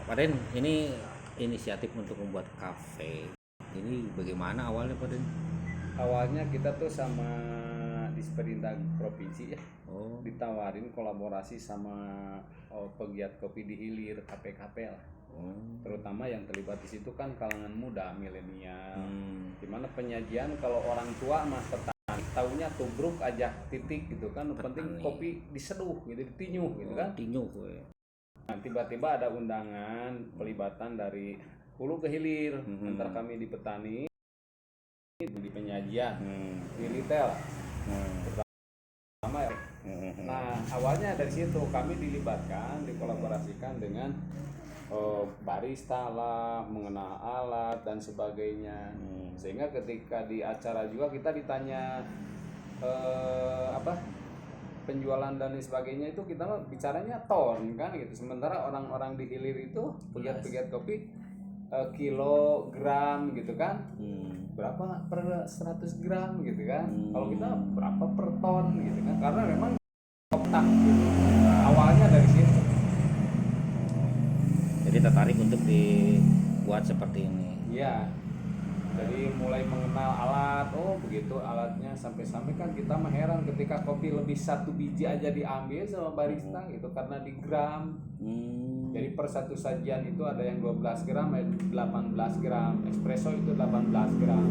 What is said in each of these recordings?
Pak Den, ini inisiatif untuk membuat kafe. Ini bagaimana awalnya Pak Den? Awalnya kita tuh sama Disperindak Provinsi ya, Oh, ditawarin kolaborasi sama pegiat kopi di hilir, kafe-kafe lah. oh, Terutama yang terlibat di situ kan kalangan muda, milenial. hmm, Dimana penyajian kalau orang tua mah petani, taunya tubruk aja titik gitu kan. Yang penting petani. kopi diseduh gitu, ditinyuh gitu Oh, kan. tinyu gue. Nah, tiba-tiba ada undangan pelibatan dari hulu ke hilir antara kami di petani, di penyajian, di retail sama ya. Nah, awalnya dari situ kami dilibatkan, dikolaborasikan dengan barista lah, mengenal alat dan sebagainya. Sehingga ketika di acara juga kita ditanya apa penjualan dan lain sebagainya, itu kita mah bicaranya ton kan gitu. Sementara orang-orang di hilir itu pegiat-pegiat kopi kilogram gitu kan, berapa per 100 gram gitu kan. Kalau kita berapa per ton gitu kan, karena memang otak gitu. Awalnya dari situ. Jadi tertarik untuk dibuat seperti ini. Iya. Jadi mulai mengenal alat, oh begitu alatnya, sampai-sampai kan kita mah heran ketika kopi lebih satu biji aja diambil sama barista gitu karena di gram. Jadi per satu sajian itu ada yang 12 gram, 18 gram, espresso itu 18 gram.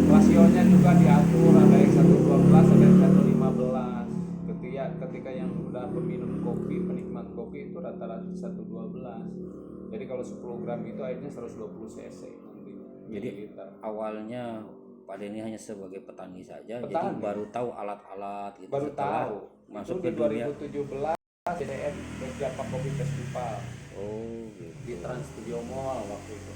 Rasionya juga diatur, ada yang 112, ada yang 115. Ketika yang udah peminum kopi, penikmat kopi itu rata-rata 112. Jadi kalau 10 gram itu airnya 120 cc nantinya. Jadi Mililiter. awalnya Pak Den ini hanya sebagai petani saja, jadi Petani. baru tahu alat-alat gitu. Baru Setelah tahu. masuk Itu ke di dunia. 2017 CDM Java Kopi Festival Oh, gitu. di Trans Studio Mall waktu itu.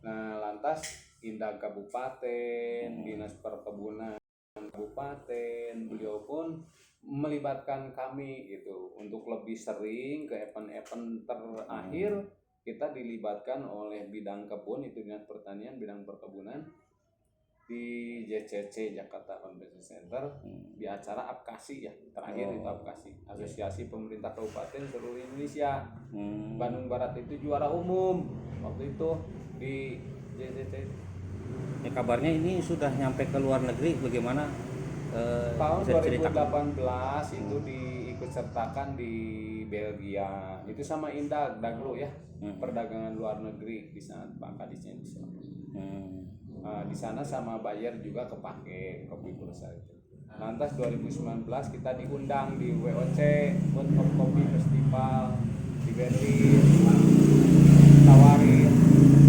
Nah, lantas Indah Kabupaten, Dinas Perkebunan Kabupaten, beliau pun melibatkan kami gitu untuk lebih sering ke event-event terakhir. Kita dilibatkan oleh bidang kebun, itu Dinas Pertanian, bidang perkebunan di JCC Jakarta Convention Center, di acara APKASI ya, terakhir itu APKASI, Asosiasi Pemerintah Kabupaten Seluruh Indonesia. Bandung Barat itu juara umum waktu itu di JCC. Ya, kabarnya ini sudah nyampe ke luar negeri, bagaimana? Tahun Bisa diceritakan? 2018 itu diikut sertakan di Belgia, itu sama Indah Daglo ya, perdagangan luar negeri di saat Pak Kadisnya di sana. Di sana sama Bayer juga kepake kopi Bursa itu. Lantas 2019 kita diundang di WOC, World of Coffee Festival di Berlin, tawarin,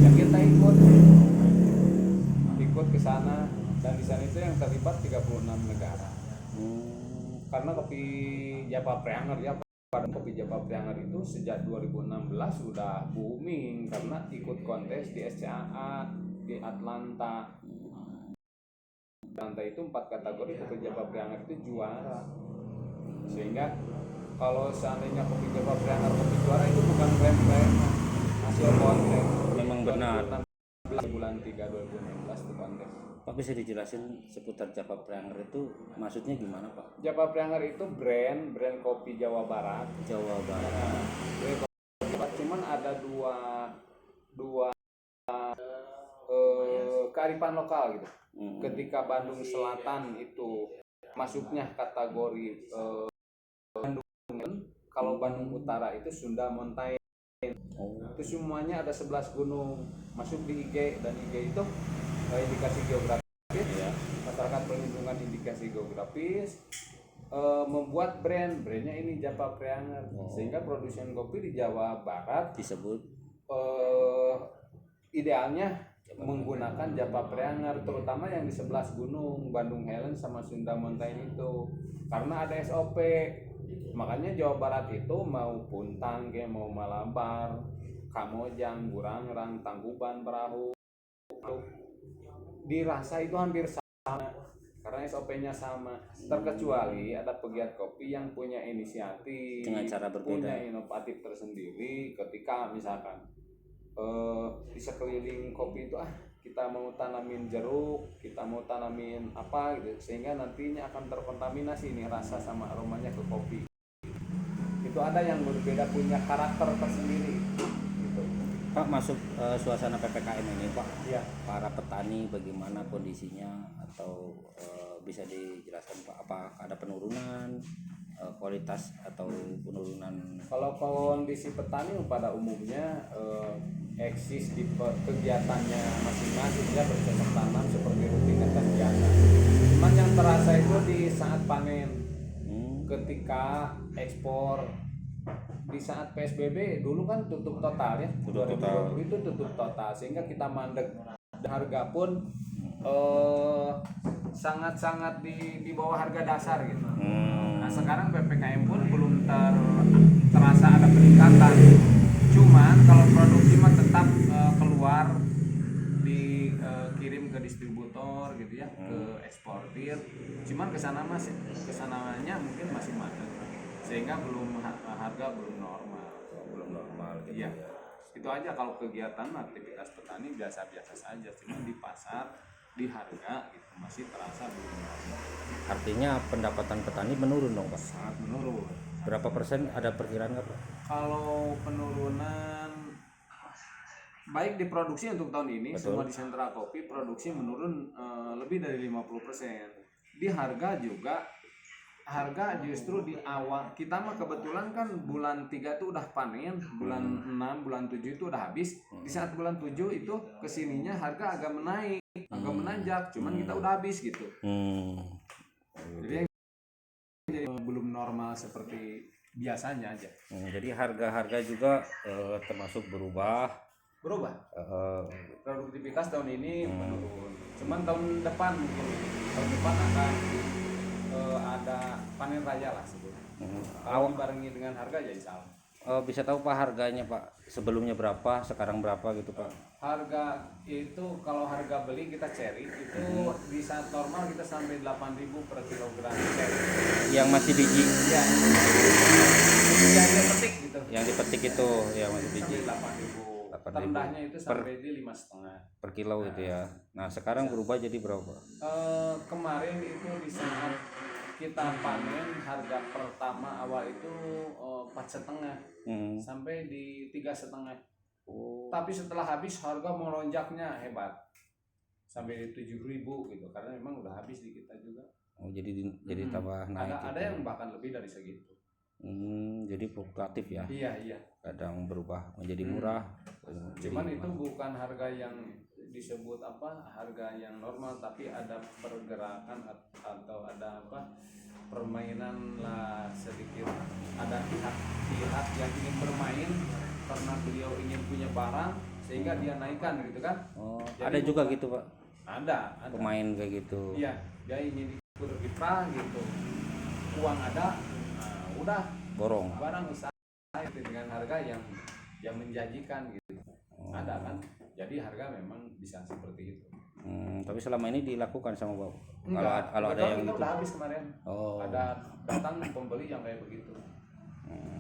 ya kita ikut ke sana, dan di sana itu yang terlibat 36 negara. Karena kopi Java Preanger ya, kopi Java Preanger itu sejak 2016 sudah booming karena ikut kontes di SCAA di Atlanta. Atlanta itu 4 kategori kopi Java Preanger itu juara. Sehingga kalau seandainya kopi Java Preanger kopi juara itu bukan klaim-klaim, hasil kontes. Memang benar. Bulan 3 2016 itu kontes. Pak, bisa dijelasin seputar Java Preanger itu maksudnya gimana Pak? Java Preanger itu brand kopi Jawa Barat. Jawa Barat. Nah, cuman ada dua kearifan lokal gitu. Ketika Bandung Selatan itu masuknya kategori Bandung, kalau Bandung Utara itu Sunda Mountain. Itu semuanya ada 11 gunung masuk di IG, dan IG itu indikasi geografis ya. Masyarakat perlindungan indikasi geografis membuat brandnya ini Java Preanger. Sehingga produsen kopi di Jawa Barat Disebut idealnya menggunakan Java Preanger, terutama yang di 11 gunung, Bandung Highlands sama Sunda Mountain itu, karena ada SOP. Makanya Jawa Barat itu mau Puntang, mau Malabar, Kamojang, Burangrang, Tangkuban Perahu, dirasa itu hampir sama karena SOP-nya sama. Terkecuali ada pegiat kopi yang punya inisiatif dengan cara berbeda, punya inovatif tersendiri. Ketika misalkan di sekeliling kopi itu kita mau tanamin jeruk, kita mau tanamin apa gitu, sehingga nantinya akan terkontaminasi nih rasa sama aromanya ke kopi. Itu itu ada yang berbeda, punya karakter tersendiri gitu. Pak, masuk suasana PPKM ini Pak, Iya. para petani bagaimana kondisinya, atau bisa dijelaskan Pak, apa ada penurunan kualitas atau penurunan? Kalau kondisi petani pada umumnya eksis di kegiatannya masing-masing, dia bercocok tanam seperti rutinitas biasa. Cuman yang terasa itu di saat panen, ketika ekspor, di saat PSBB dulu kan tutup total ya, Tutup 2020 itu tutup total, sehingga kita mandek. Harga pun sangat-sangat di bawah harga dasar gitu. Nah sekarang PPKM pun belum terasa ada peningkatan. Cuman kalau produksi mah tetap keluar, dikirim ke distributor gitu ya, ke eksportir. Cuman kesananya mungkin masih mandek, sehingga harga belum normal. Belum normal gitu Iya. ya. Itu aja kalau kegiatan aktivitas petani biasa-biasa saja, cuma di pasar, di harga gitu masih terasa belum normal. Artinya pendapatan petani menurun dong Pak? Sangat menurun. Berapa persen, ada perkiraan nggak Pak? Kalau penurunan baik di produksi untuk tahun ini, Betul. semua di sentra kopi produksi menurun lebih dari 50%. Di harga juga, harga justru di awal kita mah kebetulan kan bulan 3 itu udah panen, bulan 6, bulan 7 itu udah habis. Di saat bulan 7 itu kesininya harga agak menaik, agak menanjak, cuman kita udah habis gitu. Jadi belum normal seperti biasanya aja. Jadi harga-harga juga termasuk berubah. Produktivitas tahun ini menurun. Cuman tahun depan mungkin, tahun depan akan ada panen raya lah sebetulnya. Kalau dibarengi dengan harga ya insya Allah. Bisa tahu Pak harganya Pak, sebelumnya berapa, sekarang berapa gitu Pak? Harga itu kalau harga beli kita ceri itu di saat normal kita sampai 8.000 per kilogram ceri. Yang masih biji? Ya. Yang dipetik gitu. Yang dipetik itu yang masih biji. Sampai 8.000. Terendahnya itu sampai di 5,5 per kilo gitu ya. Nah sekarang berubah jadi berapa? Kemarin itu di saat kita panen, harga pertama awal itu 4,5 sampai di 3,5. Tapi setelah habis harga melonjaknya hebat sampai 7.000 gitu, karena memang udah habis di kita juga. Jadi tambah naik. Ada yang bahkan lebih dari segitu. Jadi fluktuatif ya. Iya. Kadang berubah menjadi murah. Cuman itu bukan harga yang disebut harga yang normal, tapi ada pergerakan atau ada permainan lah sedikit. Ada pihak yang ingin bermain karena beliau ingin punya barang sehingga dia naikkan gitu kan. Jadi ada juga gitu Pak? Ada pemain kayak gitu. Iya, dia ingin ikut kiprah gitu, uang ada, udah borong barang usaha itu dengan harga yang menjanjikan gitu. Ada kan, jadi harga memang bisa seperti itu. Tapi selama ini dilakukan sama Bapak? Kalau ada yang kita gitu? udah habis kemarin. Ada datang pembeli yang kayak begitu.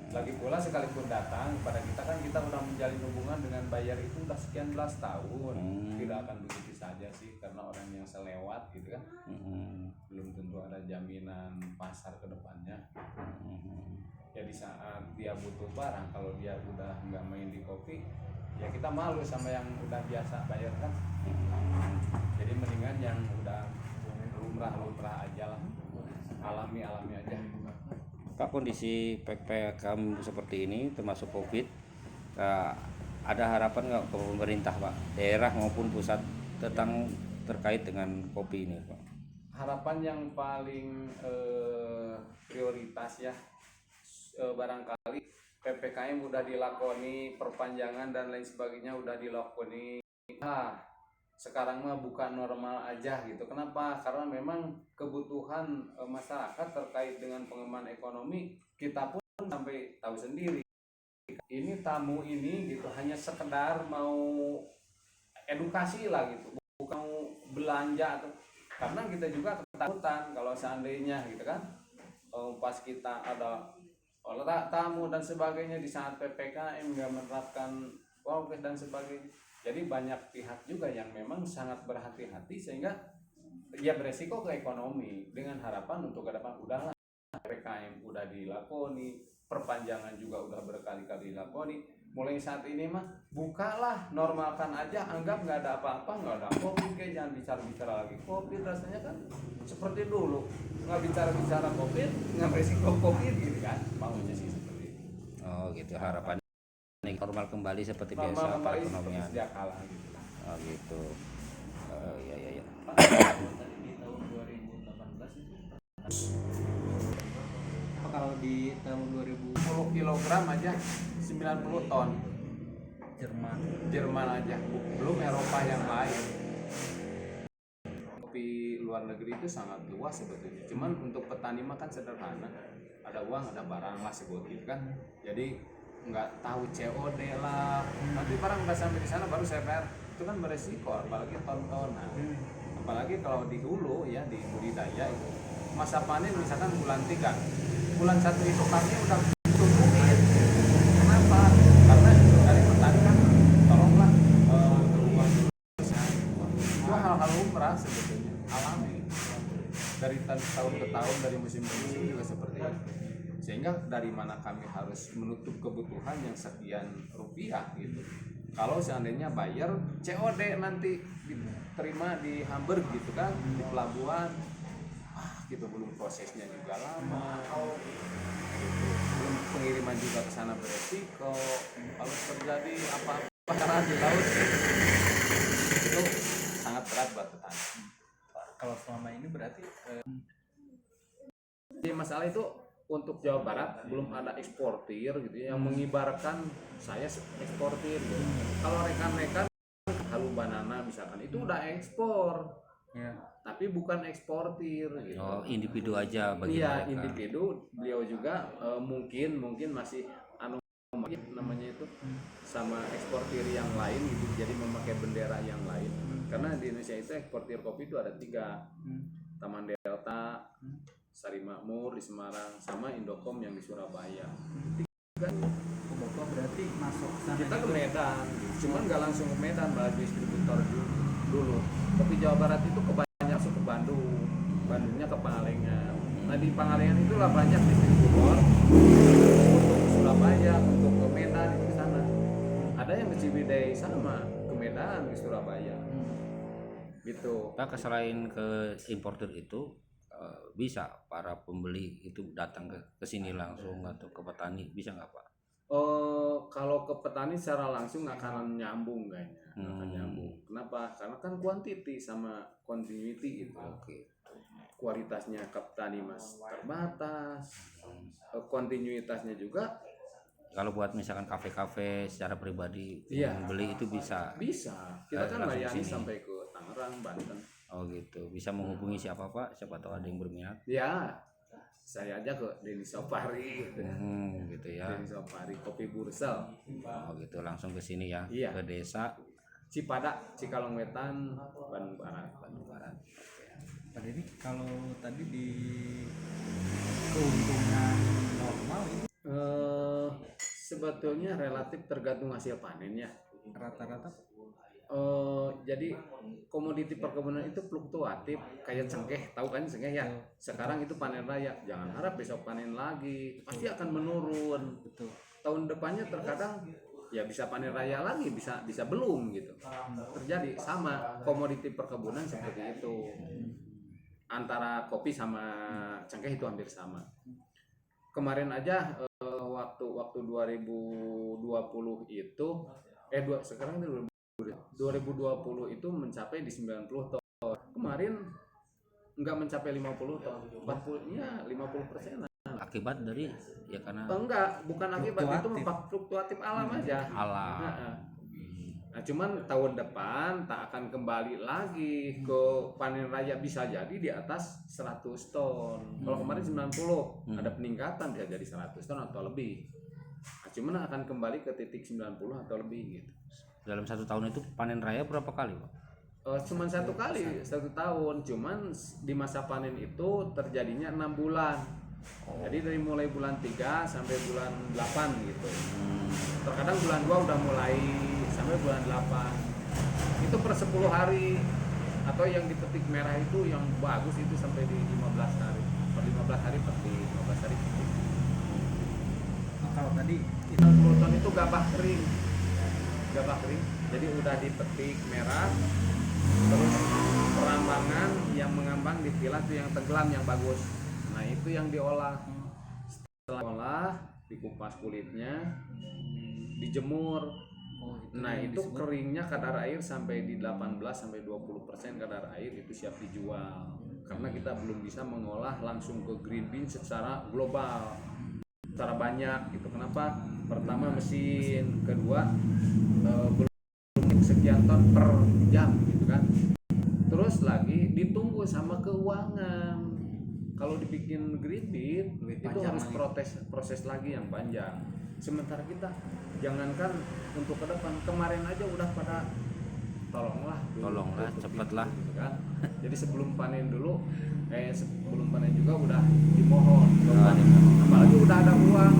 Lagi pula sekalipun datang pada kita kan, kita udah menjalin hubungan dengan buyer itu udah sekian belas tahun. Tidak akan begitu saja sih, karena orang yang selewat gitu kan. Belum tentu ada jaminan pasar ke depannya. Ya di saat dia butuh barang, kalau dia udah nggak main di kopi, ya kita malu sama yang udah biasa bayar kan. Jadi mendingan yang udah lumrah aja lah, alami aja. Pak, kondisi PPKM seperti ini termasuk COVID, ada harapan nggak ke pemerintah Pak, daerah maupun pusat terkait dengan kopi ini Pak? Harapan yang paling prioritas ya, barangkali PPKM udah dilakoni, perpanjangan dan lain sebagainya udah dilakoni. Sekarang mah bukan normal aja gitu. Kenapa? Karena memang kebutuhan masyarakat terkait dengan pengembangan ekonomi kita pun sampai tahu sendiri. Ini tamu ini gitu hanya sekedar mau edukasi lah gitu, bukan mau belanja atau, karena kita juga ketakutan kalau seandainya gitu kan, pas kita ada tamu dan sebagainya di saat PPKM nggak menerapkan prokes dan sebagainya. Jadi banyak pihak juga yang memang sangat berhati-hati sehingga ya beresiko ke ekonomi, dengan harapan untuk ke depan udahlah PPKM udah dilakoni, perpanjangan juga udah berkali-kali dilakoni. Mulai saat ini mah bukalah, normalkan aja, anggap nggak ada apa-apa, nggak ada COVID, kayak jangan bicara-bicara lagi COVID. Rasanya kan seperti dulu, nggak bicara-bicara COVID, nggak resiko COVID gitu kan, maunya sih seperti itu. Oh gitu, harapannya normal kembali seperti Normal biasa kembali seperti perekonomian. sedia kala gitu. Oh gitu. Iya iya iya. Pak, tadi di tahun 2018 itu apa kalau di tahun 2000 10 kilogram aja 90 ton Jerman Jerman aja, belum Eropa yang lain. Kopi luar negeri itu sangat luas sebetulnya, cuman untuk petani mah kan sederhana, ada uang ada barang lah sebut gitu kan, jadi nggak tahu COD lah, nanti barang udah sampai di sana baru CPR, itu kan beresiko, apalagi ton-tonan. Apalagi kalau di hulu ya, di budidaya itu masa panen misalkan bulan 3, bulan 1 itu kami udah tumbuhin. Kenapa? Karena dari petani kan tolonglah keluar itu hal-hal lumrah sebetulnya, alami dari tahun ke tahun, dari musim ke musim juga seperti itu. Sehingga dari mana kami harus menutup kebutuhan yang sekian rupiah gitu. Kalau seandainya bayar COD nanti diterima di Hamburg gitu kan, di pelabuhan, gitu belum prosesnya juga lama, gitu. Belum pengiriman juga ke sana beresiko. Kalau terjadi apa-apa di laut itu sangat berat buat petani. kalau selama ini berarti Jadi masalah itu untuk Jawa Barat belum ada eksportir gitu ya, yang mengibarkan saya eksportir gitu. Kalau rekan-rekan Halu Banana misalkan itu udah ekspor, ya tapi bukan eksportir gitu. Oh individu aja bagi Iya, mereka. individu. Beliau juga mungkin masih namanya itu sama eksportir yang lain gitu, jadi memakai bendera yang lain. Karena di Indonesia itu eksportir kopi itu ada 3, Taman Delta, Sari Makmur di Semarang, sama Indocom yang di Surabaya. Bapak berarti masuk ke sana Kita ke juga. Medan, cuman nggak langsung ke Medan, malah distributor dulu. Kopi Jawa Barat itu kebanyakan masuk ke Bandung, Bandungnya ke Pangalengan. Nah di Pangalengan itulah banyak distributor untuk Surabaya, untuk ke Medan itu di sana. Ada yang ke Ciwidey sama ke Medan, ke Surabaya, gitu. Pak, selain ke importer itu bisa para pembeli itu datang ke sini langsung atau ke petani, bisa nggak Pak? Kalau ke petani secara langsung nggak akan nyambung kayaknya, nggak akan nyambung. Kenapa? Karena kan quantity sama continuity itu. Oke. Kualitasnya ke petani mas terbatas, kontinuitasnya juga Kalau buat misalkan kafe-kafe secara pribadi Iya. yang beli itu bisa. bisa. Kita kan Langsung layani sini. sampai ke Tangerang, Banten. Oh gitu. Bisa menghubungi siapa Pak? Siapa tahu ada yang berminat. Ya, saya aja ke Denny Sopari, Gitu ya. Denny Sopari Kopi Bursel, Oh gitu, langsung ke sini ya. Iya. Ke desa Cipadak, Cikalong Wetan, Bandung Barat. Bandung Barat. Pak Dedi, kalau tadi di keuntungan normal ini Sebetulnya relatif tergantung hasil panennya. rata-rata Jadi komoditi perkebunan itu fluktuatif, kayak cengkeh, tahu kan cengkeh ya? Sekarang itu panen raya, jangan harap besok panen lagi, pasti akan menurun. betul. Tahun depannya terkadang ya bisa panen raya lagi, bisa belum gitu. Terjadi sama komoditi perkebunan seperti itu. Antara kopi sama cengkeh itu hampir sama. Kemarin aja waktu 2020 itu sekarang itu 2020 itu mencapai di 90 ton. Kemarin nggak mencapai 50 ton, 40 ya 50%. Akibat dari ya karena Enggak, bukan akibat, itu Fluktuatif. fluktuatif alam aja. alam. Nah, cuman tahun depan tak akan kembali lagi ke panen raya, bisa jadi di atas 100 ton. Kalau kemarin 90, ada peningkatan bisa jadi 100 ton atau lebih. Nah, cuman akan kembali ke titik 90 atau lebih gitu. Dalam 1 tahun itu panen raya berapa kali Pak? Cuman 1 kali 1 tahun, cuman di masa panen itu terjadinya 6 bulan. Jadi dari mulai bulan 3 sampai bulan 8 gitu. Terkadang bulan 2 udah mulai sampai bulan 8. Itu per 10 hari. Atau yang dipetik merah itu yang bagus itu sampai di 15 hari. Per 15 hari petik, 15 hari petik. tadi Kruton itu gabah kering, jadi udah dipetik merah, terus perambangan yang mengambang dipilah tuh yang tenggelam yang bagus. Nah itu yang diolah. Setelah diolah, dikupas kulitnya, dijemur. Nah itu keringnya kadar air sampai di 18 sampai 20% kadar air itu siap dijual. Karena kita belum bisa mengolah langsung ke green bean secara global, secara banyak gitu. Kenapa? Pertama mesin, kedua belum sekian ton per jam gitu kan. Terus lagi ditunggu sama keuangan. Kalau dibikin green bean itu harus proses lagi yang panjang. Sementara kita jangankan untuk ke depan, kemarin aja udah pada tolonglah cepatlah gitu kan. Jadi sebelum panen dulu, sebelum panen juga udah dimohon. Apalagi udah ada uang,